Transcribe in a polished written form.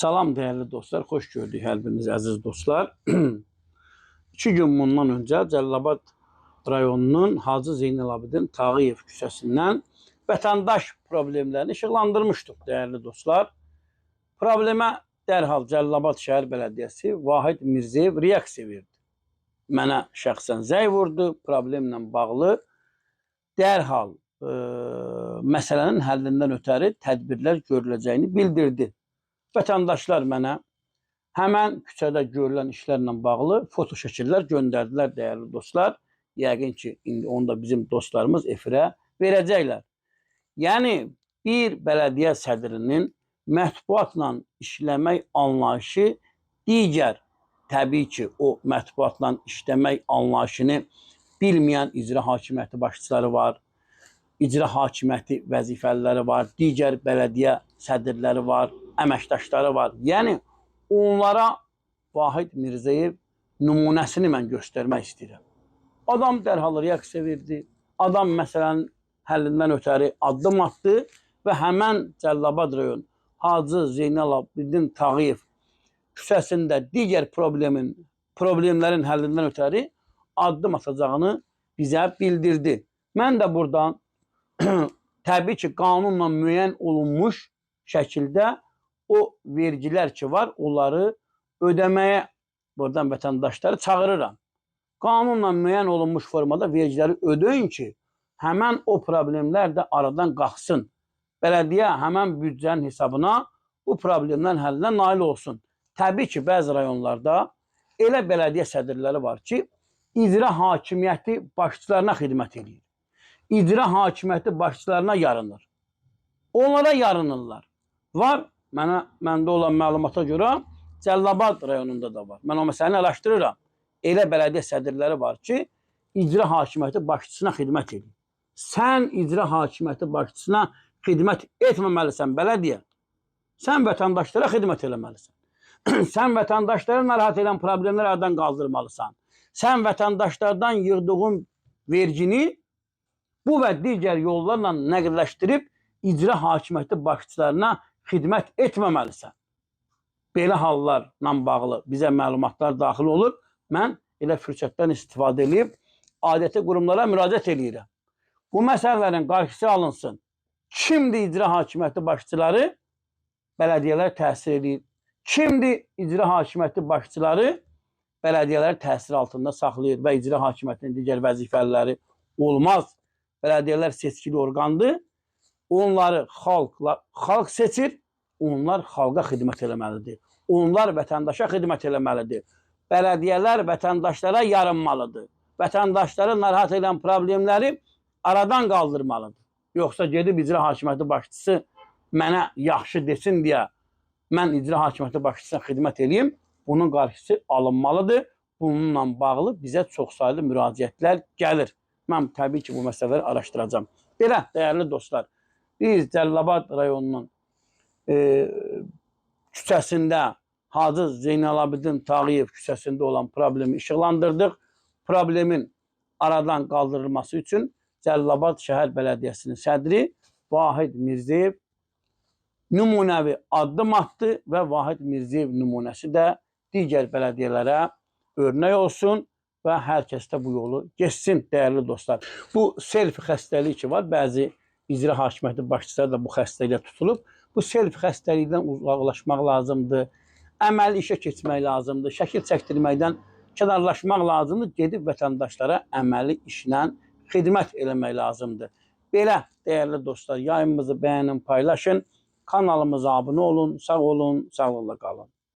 Salam değerli dostlar, xoş gördük hər biriniz əziz dostlar. 2 gün bundan öncə Cəlilabad rayonunun Hacı Zeynalabdin Tağıyev küçəsindən vətəndaş problemlərini işıqlandırmışdıq değerli dostlar. Problemə dərhal Cəlilabad şəhər bələdiyyəsi Vahid Mirzəyev reaksiya verdi. Mənə şəxsən zəng vurdu, problemlə bağlı dərhal məsələnin həllindən ötəri tədbirlər görüləcəyini bildirdi. Vətəndaşlar mənə həmən küçədə görülən işlərlə bağlı foto şəkillər göndərdilər değerli dostlar. Yəqin ki, indi onu da bizim dostlarımız efirə verəcəklər. Yəni, bir bələdiyyə sədrinin mətbuatla işləmək anlayışı digər, təbii ki, o mətbuatla işləmək anlayışını bilməyən icra hakimiyyəti başçıları var, icra hakimiyyəti vəzifəliləri var, digər bələdiyyə sədrləri var, əməkdaşları var. Yəni, onlara Vahid Mirzəyev nümunəsini mən göstərmək istəyirəm. Adam dərhal reaksiya verdi. Adam məsələnin həllindən ötəri addım attı və həmən Cəlilabad rayon Hacı Zeynalabdin Tağıyev küçəsində digər problemlərin həllindən ötəri addım atacağını bizə bildirdi. Mən də buradan təbii ki, qanunla müəyyən olunmuş şəkildə o vergilər ki var, onları ödəməyə buradan vətəndaşları çağırıram. Qanunla müəyyən olunmuş formada vergiləri ödəyin ki, həmən o problemlər də aradan qalxsın. Bələdiyyə həmən büdcənin hesabına bu problemlərin həllinə nail olsun. Təbii ki, bəzi rayonlarda elə bələdiyyə sədrləri var ki, icra hakimiyyəti başçılarına xidmət edir. İcra hakimiyyəti başçılarına yarınır. Onlara yarınırlar. Var, məndə olan məlumata görə Cəlilabad rayonunda da var. Mən o məsələni araşdırıram. Elə bələdiyyə sədrləri var ki, icra hakimiyyəti başçısına xidmət edir. Sən icra hakimiyyəti başçısına xidmət etməməlisən bələdiyyə. Sən vətəndaşlara xidmət eləməlisən. Sən vətəndaşları narahat edən problemləri aradan qaldırmalısan. Sən vətəndaşlardan yığdığın vergini bu və digər yollarla nəqlləşdirib icra hakimiyyəti başçılarına xidmət etməməlisən. Belə hallarla bağlı bizə məlumatlar daxil olur. Mən elə fürsətdən istifadə edib adəti qurumlara müraciət edirəm. Bu məsələlərin qarşısı alınsın. Kimdir icra hakimiyyəti başçıları? Bələdiyyələr təsir edir. Kimdir icra hakimiyyəti başçıları? Bələdiyyələri təsir altında saxlayır və icra hakimiyyətinin digər vəzifəliləri olmaz. Bələdiyyələr seçkili orqandır. Onları xalq seçir. Onlar xalqa xidmət eləməlidir. Onlar vətəndaşa xidmət eləməlidir. Bələdiyyələr vətəndaşlara yarınmalıdır. Vətəndaşları narahat edən problemləri aradan qaldırmalıdır. Yoxsa gedib icra hakimiyyəti başçısı mənə yaxşı desin deyə mən icra hakimiyyəti başçısına xidmət edeyim. Bunun qarşısı alınmalıdır. Bununla bağlı bizə çoxsaylı müraciətlər gəlir. Mən təbii ki, bu məsələləri araşdıracağım. Belə, dəyərli dostlar, biz Cəlilabad rayonunun küçəsində Hacı Zeynalabdin Tağıyev küçəsində olan problemi işıqlandırdıq. Problemin aradan qaldırılması üçün Cəlilabad şəhər bələdiyyəsinin sədri Vahid Mirzəyev nümunəvi addım attı və Vahid Mirzəyev nümunəsi də digər bələdiyyələrə örnək olsun və hər kəs də bu yolu geçsin dəyərli dostlar. Bu selfie xəstəliyi ki var, bəzi icra hakimiyyəti başçıları da bu xəstəliyə tutulub. Bu selfie xəstəlikdən uzaqlaşmaq lazımdır. Əməli işə keçmək lazımdır. Şəkil çəkdirməkdən kənarlaşmaq lazımdır. Gedib vətəndaşlara əməli işlə xidmət eləmək lazımdır. Belə, dəyərli dostlar, yayımımızı bəyənin, paylaşın. Kanalımıza abunə olun, sağ olun, sağlıqla qalın.